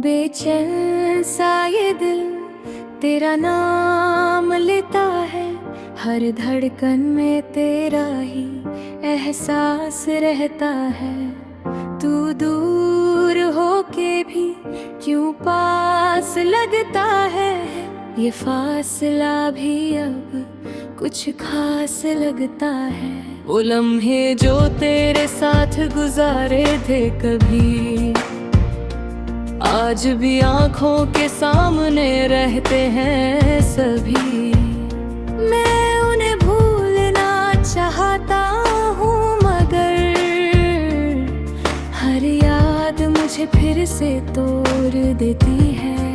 बेचैन सा ये दिल तेरा नाम लेता है। हर धड़कन में तेरा ही एहसास रहता है। तू दूर होके भी क्यों पास लगता है। ये फासला भी अब कुछ खास लगता है। वो लम्हे जो तेरे साथ गुजारे थे कभी, आज भी आंखों के सामने रहते हैं सभी। मैं उन्हें भूलना चाहता हूँ मगर हर याद मुझे फिर से तोड़ देती है।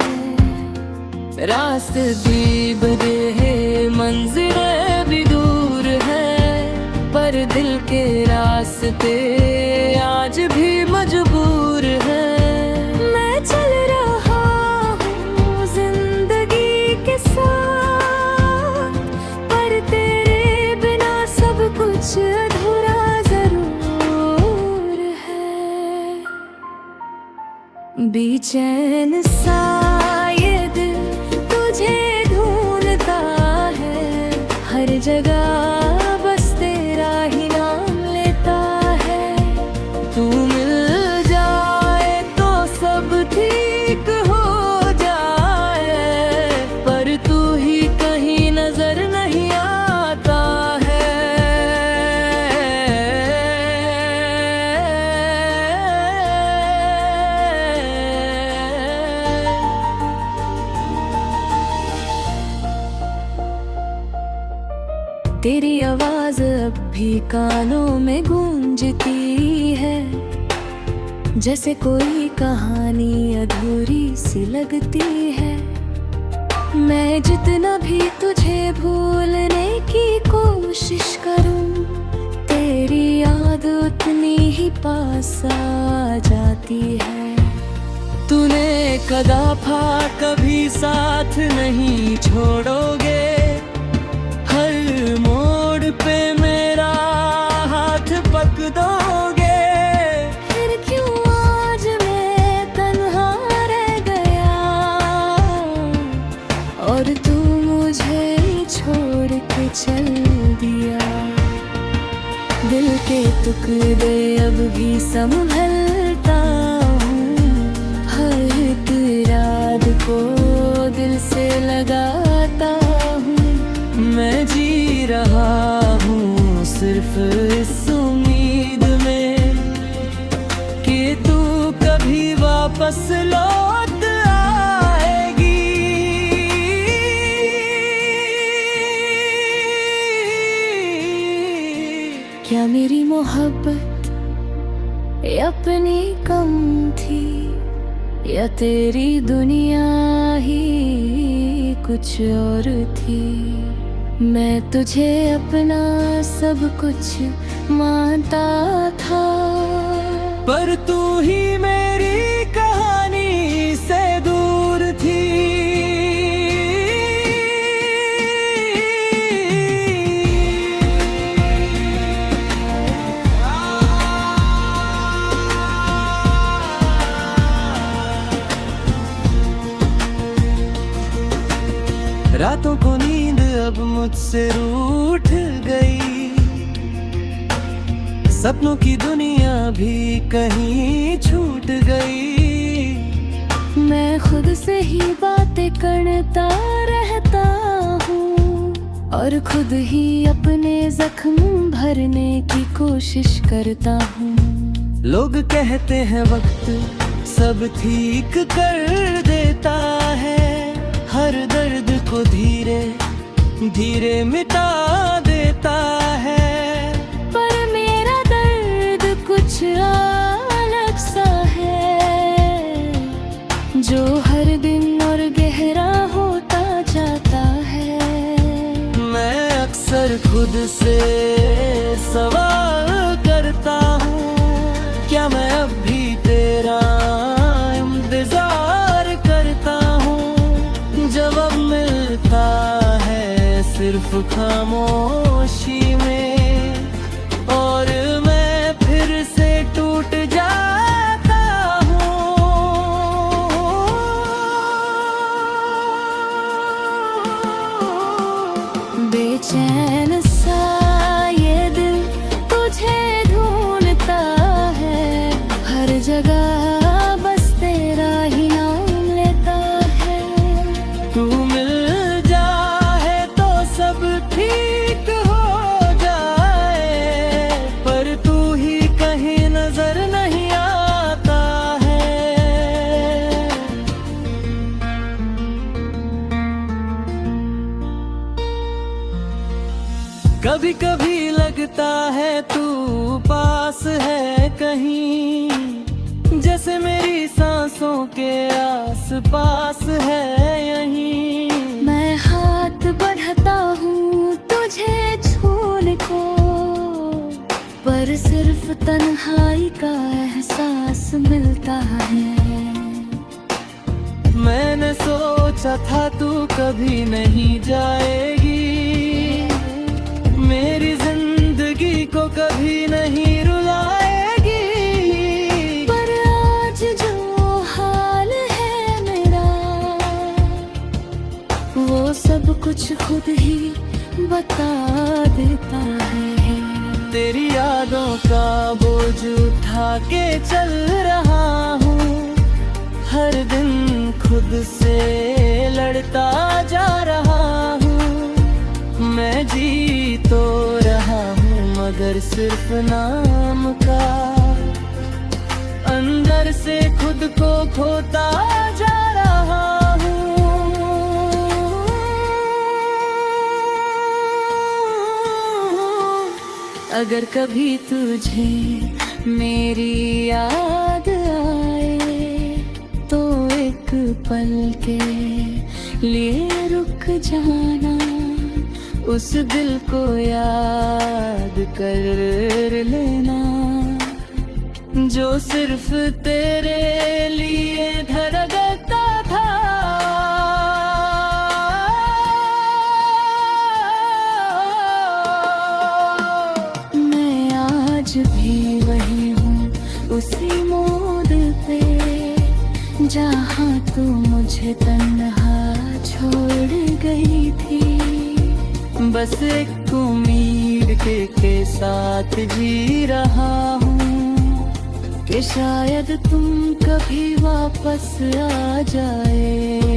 रास्ते भी बदले हैं, मंजिलें भी दूर है, पर दिल के रास्ते आज भी मजबूर है। मैं चल रहा हूँ जिंदगी के साथ, पर तेरे बिना सब कुछ अधूरा जरूर है। बेचैन सा ये दिल तुझे ढूंढता है। हर जगह बस तेरा ही नाम लेता है। तू मिल जाए तो सब ठीक हो जाए, पर तू ही कहीं नजर नहीं आता है। तेरी आवाज अब भी कानों में गूंजती है, जैसे कोई कहानी अधूरी सी लगती है। मैं जितना भी तुझे भूलने की कोशिश करूं, तेरी याद उतनी ही पास आ जाती है। तूने कदाफा कभी साथ नहीं छोड़ोगे, हर मोड़ पे मेरा हाथ पकड़ोगे। फिर क्यों आज मैं तन्हा रह गया और तू मुझे छोड़ के चल दिया। दिल के टुकड़े अब भी संभलता हूँ, हर एक याद को दिल से लगाता हूँ। मैं जी रहा हूँ सिर्फ इस उम्मीद में कि तू कभी वापस लौट आएगी। क्या मेरी मोहब्बत अपनी कम थी, या तेरी दुनिया ही कुछ और थी। मैं तुझे अपना सब कुछ मानता था, पर तू ही मेरी कहानी से दूर थी। रातों को नींद अब मुझसे रूठ गई, सपनों की दुनिया भी कहीं छूट गई। मैं खुद से ही बातें करता रहता हूँ और खुद ही अपने जख्म भरने की कोशिश करता हूँ। लोग कहते हैं वक्त सब ठीक कर देता है, हर दर्द को धीरे धीरे मिटा देता है। पर मेरा दर्द कुछ अलग सा है, जो हर दिन और गहरा होता जाता है। मैं अक्सर खुद से सवाल करता हूँ, क्या मैं अब भी तेरा इंतजार करता हूँ। जवाब मिलता है सिर्फ खामोशी में, और मैं फिर से टूट जाता हूँ। बेचैन सा ये दिल तुझे ढूंढता है, हर जगह बस तेरा ही नाम लेता है। तू मिल जाए तो सब ठीक हो जाए, पर तू ही कहीं नजर नहीं आता है। कभी कभी लगता है तू पास है कहीं, जैसे मेरी सांसों के आस पास है यहीं। मैं हाथ बढ़ाता हूँ तुझे छूने को, पर सिर्फ तन्हाई का एहसास मिलता है। मैंने सोचा था तू कभी नहीं जाएगी, मेरी जिंदगी को कभी नहीं रुलाएगी। पर आज जो हाल है मेरा, वो सब कुछ खुद ही बता देता है। तेरी यादों का बोझ उठा के चल रहा हूँ, हर दिन खुद से लड़ता जा रहा हूँ। मैं जी तो रहा हूँ मगर सिर्फ नाम का, अंदर से खुद को खोता जा रहा हूँ। अगर कभी तुझे मेरी याद आए तो एक पल के लिए रुक जाना, उस दिल को याद कर लेना जो सिर्फ तेरे लिए धड़कता था। मैं आज भी वही हूँ उसी मोड़ पे, जहाँ तू मुझे तन्हा छोड़ गई थी। बस एक उम्मीद के साथ जी रहा हूँ कि शायद तुम कभी वापस आ जाए।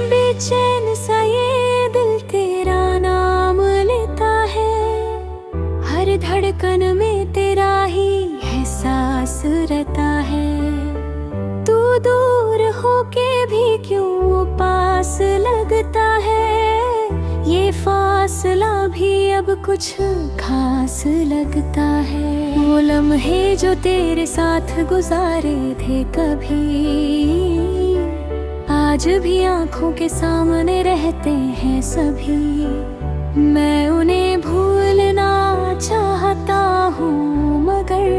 बेचैन सा ये दिल तेरा नाम लेता है, हर धड़कन में तेरा ही एहसास रहता है। तू दूर होके भी क्यों पास लगता है, ये फासला भी अब कुछ खास लगता है। वो लम्हे जो तेरे साथ गुजारे थे कभी, आज भी आंखों के सामने रहते हैं सभी। मैं उन्हें भूलना चाहता हूँ मगर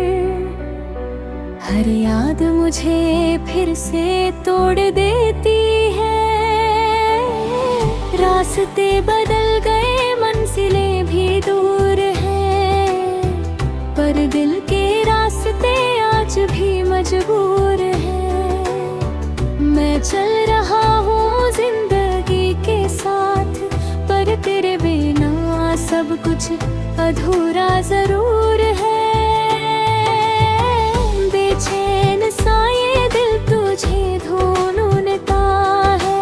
हर याद मुझे फिर से तोड़ देती है। रास्ते बदल गए, मंजिलें भी दूर हैं, पर दिल के रास्ते आज भी मजबूर हैं। मैं चल रहा हूँ जिंदगी के साथ, पर तेरे बिना सब कुछ अधूरा जरूर है। बेचैन सा ये दिल तुझे ढूंढता है,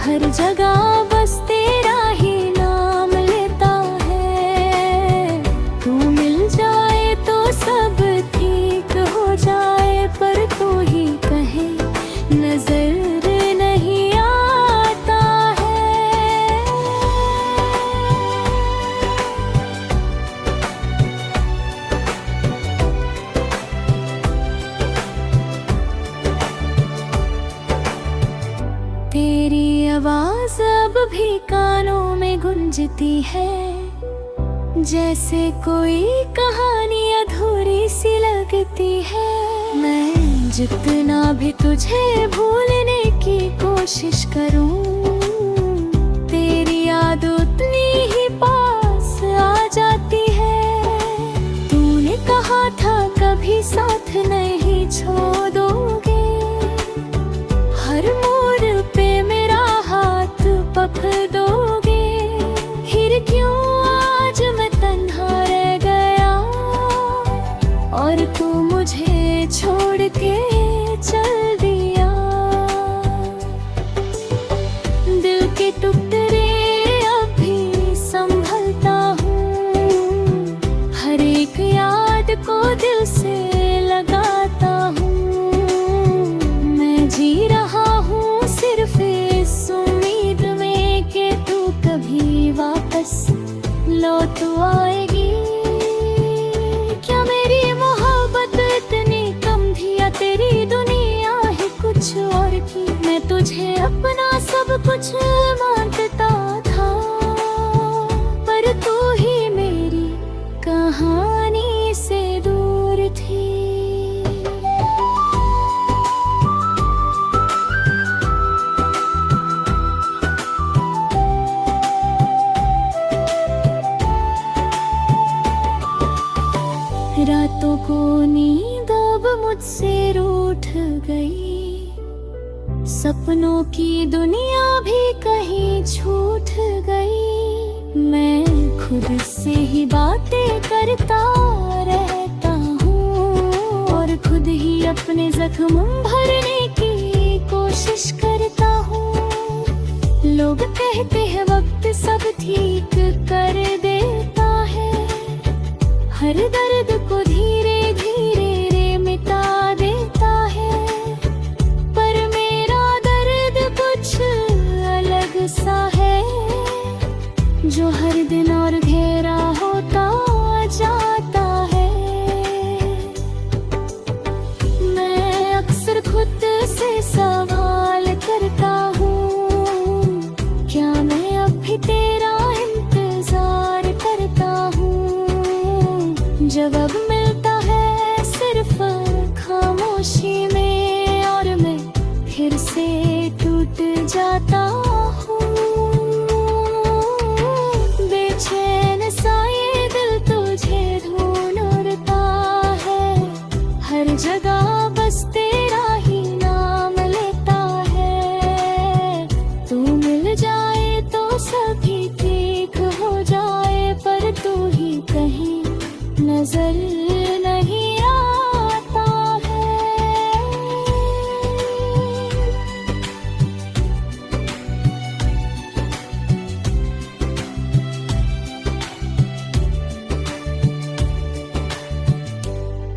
हर जगह बस तेरा ही नाम लेता है। तू मिल जाए तो सब ठीक हो जाए, पर तू ही कहे नजर नहीं आता है। तेरी आवाज अब भी कानों में गूंजती है, जैसे कोई कहानी अधूरी सी लगती है। मैं जितना भी तुझे भूलने की कोशिश करूं, तेरी याद उतनी ही पास आ जाती है। वापस लौट आएगी। क्या मेरी मोहब्बत इतनी कम थी या तेरी दुनिया ही कुछ और थी? मैं तुझे अपना सब कुछ मानता था, पर तू ही मेरी कहानी से दूर थी। रातों को नींद अब मुझसे रूठ गई, सपनों की दुनिया भी कहीं छूट गई। मैं खुद से ही बातें करता रहता हूँ और खुद ही अपने जख्म भरने की कोशिश करता हूँ। लोग कहते हैं वक्त सब ठीक कर देता है, हर दर्द को धीरे धीरे मिटा देता है, पर मेरा दर्द कुछ अलग सा है, जो हर दिन और गहरा होता जाता है। मैं अक्सर खुद से सवाल करता हूँ, क्या मैं अब भी तेरा इंतजार करता हूँ? जवाब मिलता है सिर्फ खामोशी में और मैं फिर से टूट जाता हूँ। बेचैन सा ये दिल तुझे ढूंढता है, हर जगह बस तेरा ही नाम लेता है। तू मिल जाए तो सभी ठीक हो जाए, पर तू ही कहीं नजर नहीं आता है।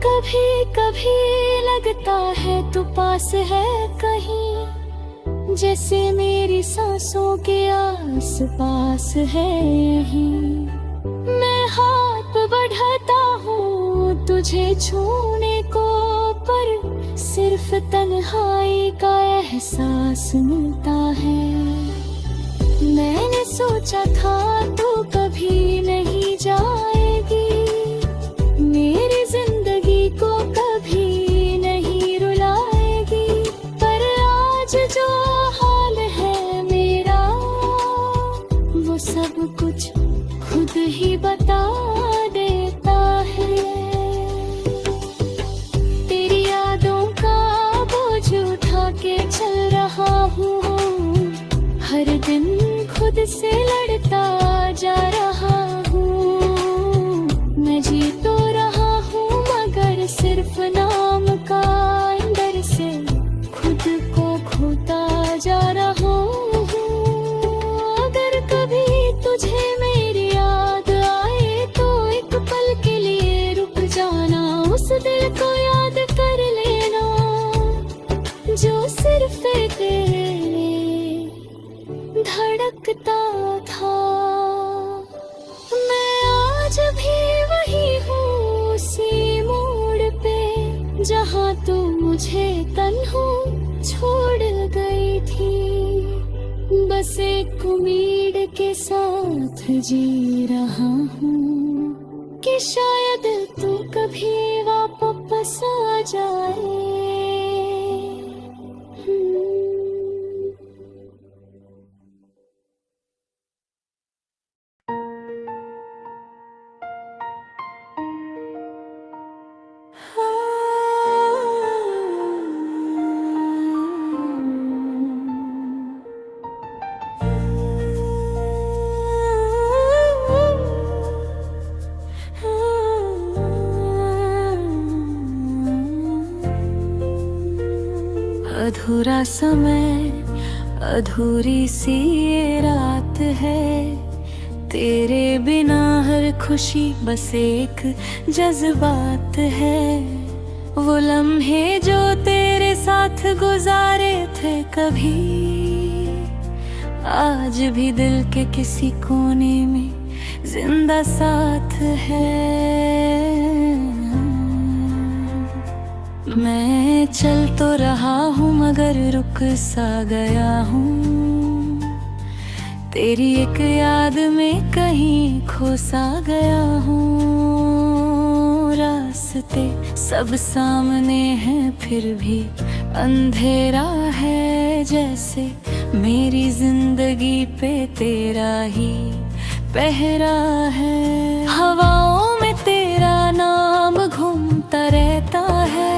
कभी कभी लगता है तू पास है कहीं, जैसे मेरी सांसों के आस पास है यहीं। मैं हाथ बढ़ाता हूँ तुझे छूने को, पर सिर्फ तन्हाई का एहसास मिलता है। मैंने सोचा था तू कभी नहीं जाएगी, मेरी जिंदगी को कभी नहीं रुलाएगी, पर आज जो हाल है मेरा वो सब कुछ खुद ही बता देता है। तेरी यादों का बोझ उठा के चल रहा हूँ, हर दिन खुद से लड़ता जा रहा हूँ। मैं जी तो रहा हूँ मगर सिर्फ नाम का, अंदर से खुद को खोता जा रहा हूँ। अगर कभी तुझे मेरी याद आए तो एक पल के लिए रुक जाना, उस दिल को याद कर लेना जो सिर्फ तेरे धड़कता था। मैं आज भी वही हूँ उसी मोड़ पे, जहाँ तू मुझे तन्हा छोड़ गई थी। बस एक उम्मीद के साथ जी रहा हूँ कि शायद तू कभी वापस आ जाए। अधूरा समय, अधूरी सी ये रात है, तेरे बिना हर खुशी बस एक जज्बात है। वो लम्हे जो तेरे साथ गुजारे थे कभी, आज भी दिल के किसी कोने में जिंदा साथ है। मैं चल तो रहा हूँ मगर रुक सा गया हूँ, तेरी एक याद में कहीं खो सा गया हूँ। रास्ते सब सामने हैं फिर भी अंधेरा है, जैसे मेरी जिंदगी पे तेरा ही पहरा है। हवाओं में तेरा नाम घूमता रहता है,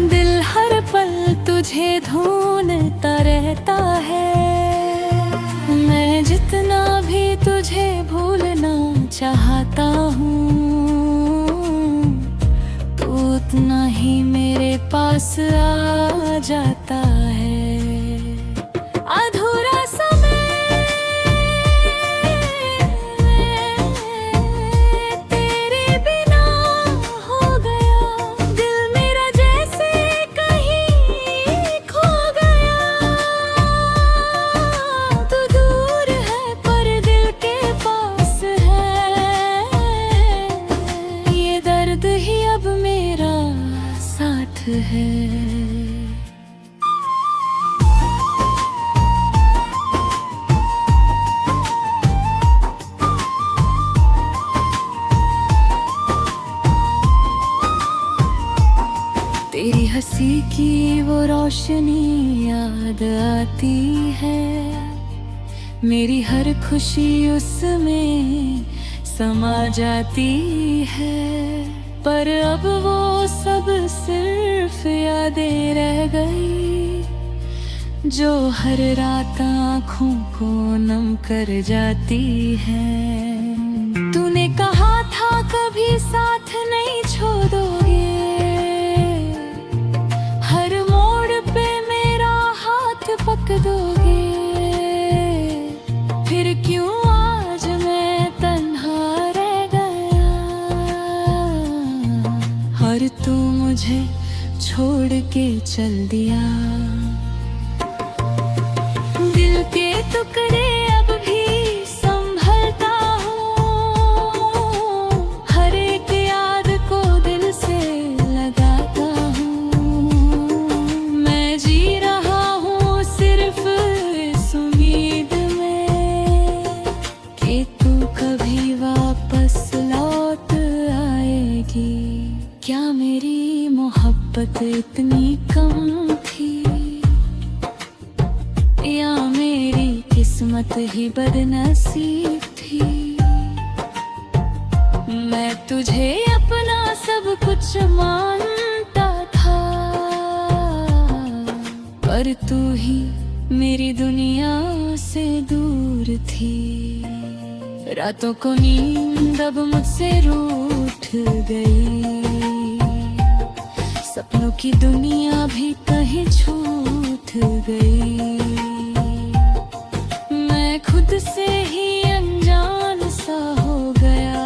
दिल हर पल तुझे ढूंढता रहता है। मैं जितना भी तुझे भूलना चाहता हूँ, तू उतना ही मेरे पास आ जाता है। अधूरा समय तेरे बिना हो गया, दिल मेरा जैसे कहीं खो गया। तू दूर है पर दिल के पास है, ये दर्द ही अब मेरा साथ है। तेरी हंसी की वो रोशनी याद आती है, मेरी हर खुशी उसमें समा जाती है। पर अब वो सब सिर्फ यादें रह गई, जो हर रात आँखों को नम कर जाती है। तूने कहा था कभी साथ नहीं छोड़ोगे, हर मोड़ पे मेरा हाथ पकड़ दोगे। फिर क्यों आज मैं तन्हा रह गया, और तू मुझे छोड़ के चल दिया। दिल के टुकड़े अब भी संभलता हूँ, हर एक याद को दिल से लगाता हूँ। मैं जी रहा हूँ सिर्फ इस उम्मीद में कि तू कभी वापस लौट आएगी। क्या मेरी मोहब्बत इतनी कम थी, या मेरी किस्मत ही बदनसीब थी। मैं तुझे अपना सब कुछ मानता था, पर तू ही मेरी दुनिया से दूर थी। रातों को नींद अब मुझसे रूठ गई, सपनों की दुनिया भी कहीं छूट गई। मैं खुद से ही अनजान सा हो गया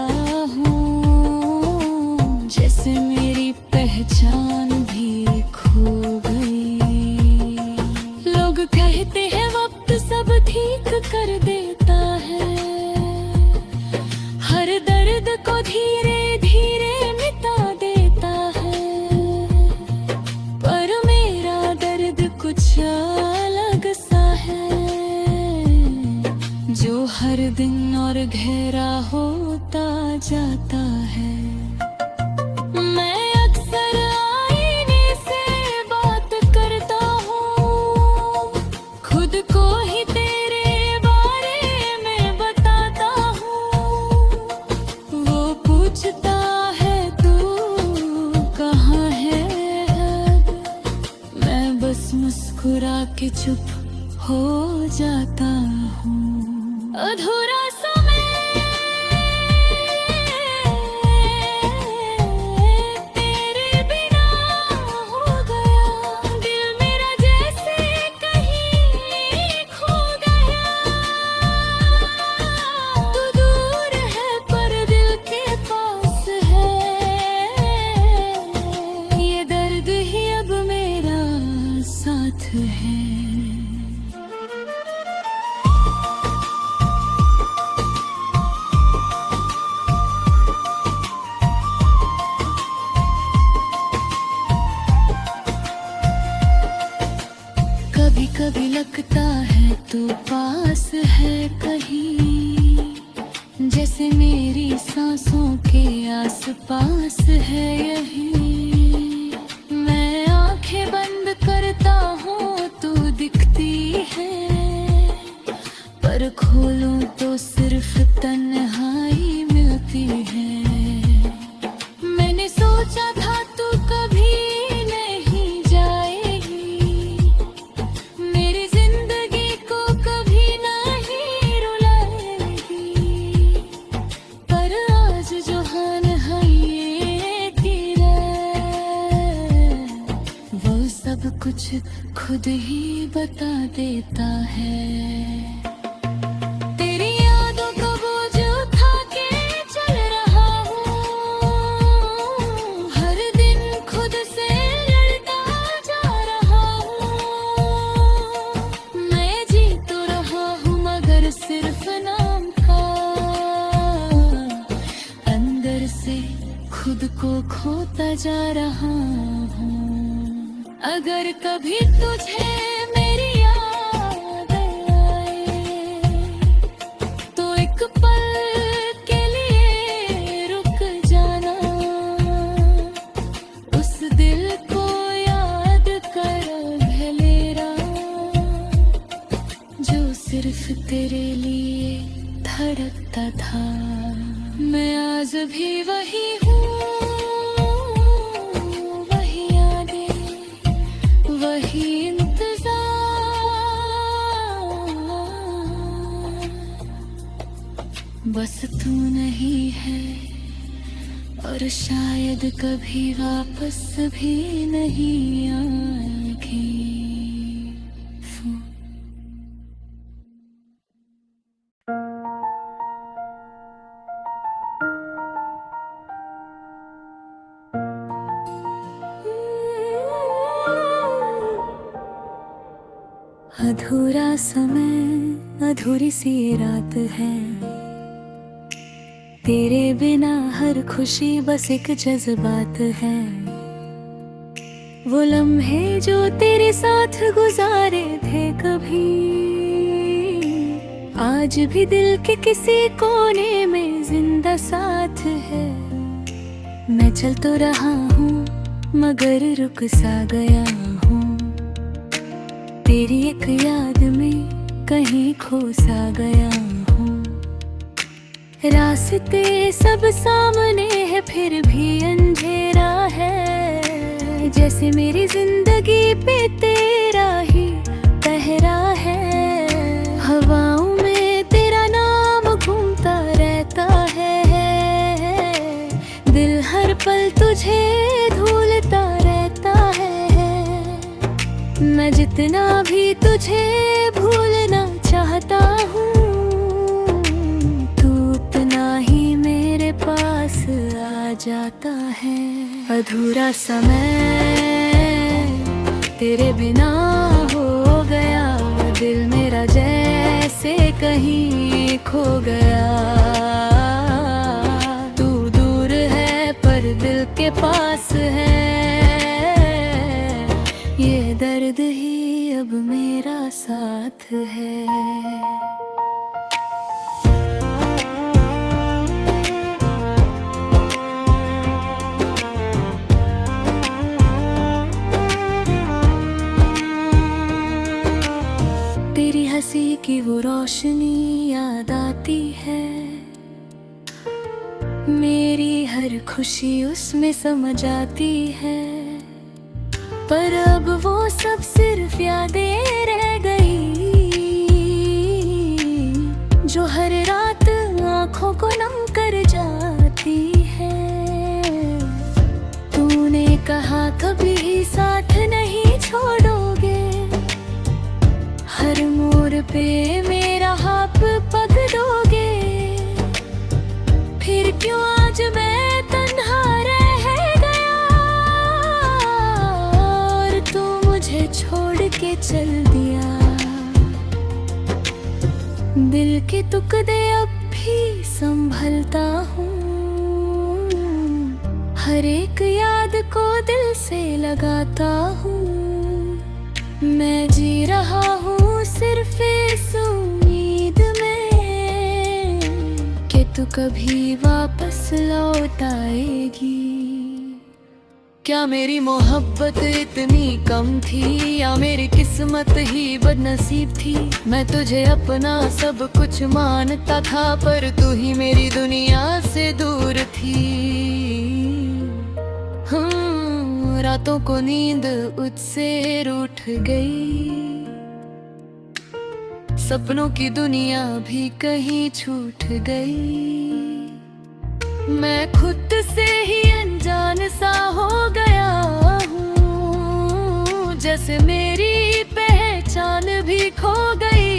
हूँ, जैसे मेरी पहचान भी खो गई। लोग कहते हैं वक्त सब ठीक कर देता है, हर दर्द को धीरे धीरे मिटा देता है। पर मेरा दर्द कुछ अलग सा है, जो हर दिन और गहरा होता जाता है। मैं अक्सर आईने से बात करता हूँ, खुद को ही तेरे बारे में बताता हूँ। वो पूछता है तू कहाँ है अब, मैं बस मुस्कुरा के चुप हो जाता हूँ। अधूरा समय तेरे बिना हो गया, दिल मेरा जैसे कहीं खो गया। तू दूर है पर दिल के पास है, ये दर्द ही अब मेरा साथ है। कहीं, जैसे मेरी सांसों के आसपास है यही। मैं आंखें बंद करता हूँ तू दिखती है, पर खोलूं तो सिर्फ तन्हाई मिलती है। मैंने सोचा था तू कभी नहीं जाएगी, मेरी जिंदगी को कभी नहीं रुलाएगी, पर आज जो हान है ये तेरा, वो सब कुछ खुद ही बता देता है। तेरी यादों का बोझ उठा के चल रहा हूँ, हर दिन खुद से लड़ता जा रहा हूँ। मैं जी तो रहा हूँ मगर सिर्फ नाम का, अंदर से खुद को खोता जा रहा हूँ। अगर कभी तुझे मेरी याद आए तो एक पल के लिए रुक जाना, उस दिल को याद कर भलेरा, जो सिर्फ तेरे लिए धड़कता था। मैं आज भी वही हूँ, वही यादें, वही इंतजार, बस तू नहीं है और शायद कभी वापस भी नहीं आएगी। अधूरा समय, अधूरी सी रात है, तेरे बिना हर खुशी बस एक जज्बात है। वो लम्हे जो तेरे साथ गुजारे थे कभी, आज भी दिल के किसी कोने में जिंदा साथ है। मैं चल तो रहा हूँ मगर रुक सा गया हूँ, तेरी एक याद में कहीं खो सा गया हूँ। रास्ते सब सामने है फिर भी अंधेरा है, जैसे मेरी जिंदगी पे तेरा ही पहरा है। हवाओं में तेरा नाम घूमता रहता है, दिल हर पल तुझे ढूंढता रहता है। मैं जितना भी तुझे भूलना चाहता हूँ, तू उतना ही मेरे पास आ जाता है। अधूरा समय तेरे बिना हो गया, दिल मेरा जैसे कहीं खो गया। तू दूर है पर दिल के पास है, ये दर्द ही अब मेरा साथ है। तेरी हंसी की वो रोशनी याद आती है, मेरी हर खुशी उसमें समझ आती है। पर अब वो सब सिर्फ यादें रह गई, जो हर रात आँखों को नम कर जाती है। तूने कहा कभी साथ नहीं छोड़ोगे, हर मोड़ पे मेरा हाथ पकड़ोगे। फिर क्यों आज मैं तन्हा रह गया, और तू मुझे छोड़ के चल दिया। दिल के टुकड़े अब भी संभलता हूँ, हर एक याद को दिल से लगाता हूँ। मैं जी रहा हूँ सिर्फ इस उम्मीद में, कि तू कभी वापस लौट आएगी। क्या मेरी मोहब्बत इतनी कम थी या मेरी किस्मत ही बदनसीब थी। मैं तुझे अपना सब कुछ मानता था पर तू ही मेरी दुनिया से दूर थी। रातों को नींद उससे रूठ गई, सपनों की दुनिया भी कहीं छूट गई। मैं खुद से ही अनजान सा हो गया हूँ, जैसे मेरी पहचान भी खो गई।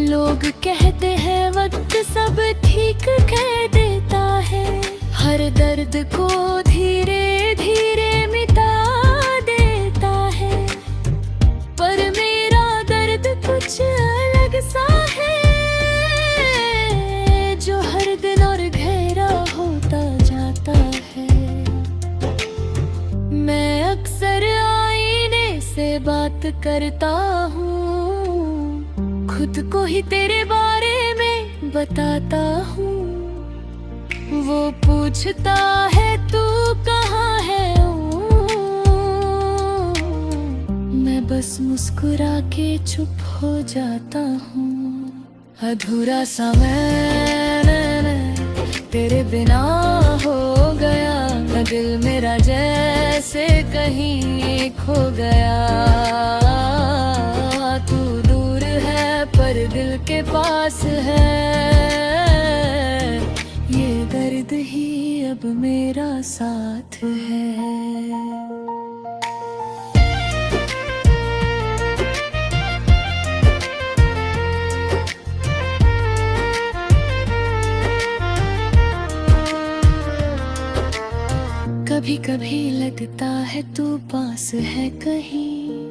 लोग कहते हैं वक्त सब ठीक कर देता है, हर दर्द को धीरे धीरे मिटा देता है। पर मेरा दर्द कुछ अलग सा है, जो हर दिन और गहरा होता जाता है। मैं अक्सर आईने से बात करता हूँ, खुद को ही तेरे बारे में बताता हूँ। वो पूछता है तू कहाँ है, मैं बस मुस्कुरा के चुप हो जाता हूँ। अधूरा सा मैं तेरे बिना हो गया, दिल मेरा जैसे कहीं खो गया। तू दूर है पर दिल के पास है, ये दर्द ही अब मेरा साथ है। कभी कभी लगता है तू पास है कहीं,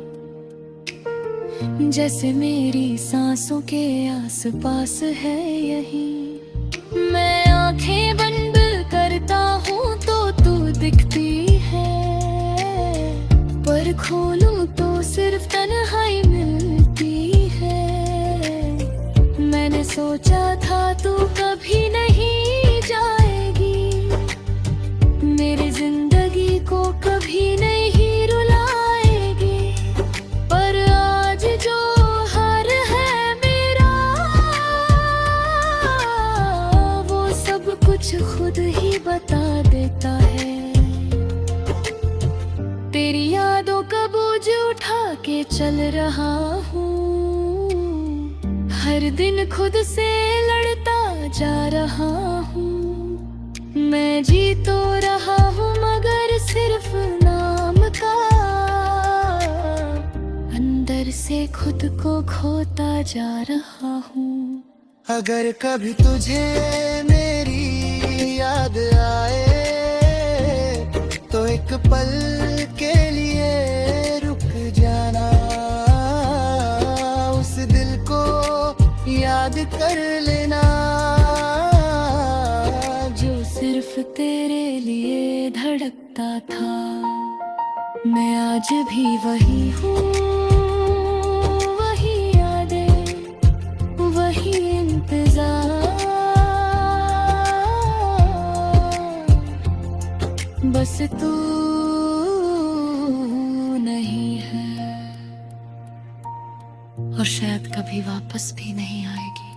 जैसे मेरी सांसों के आस पास है यहीं। मैं आंखें बंद करता हूँ तो तू दिखती है, पर खोलूं तो सिर्फ तन्हाई मिलती है। मैंने सोचा था तू कभी नहीं जाएगी, मेरी जिंदगी को कभी नहीं रुलाएगी। पर आज जो हार है मेरा, वो सब कुछ खुद ही बता देता है। तेरी यादों का बोझ उठा के चल रहा हूँ, हर दिन खुद से लड़ता जा रहा हूँ। मैं जी तो रहा हूँ मगर सिर्फ नाम का, अंदर से खुद को खोता जा रहा हूँ। अगर कभी तुझे मेरी याद आए तो एक पल के लिए रुक जाना, उस दिल को याद कर लेना सिर्फ तेरे लिए धड़कता था। मैं आज भी वही हूँ, वही यादें, वही इंतजार। बस तू नहीं है और शायद कभी वापस भी नहीं आएगी।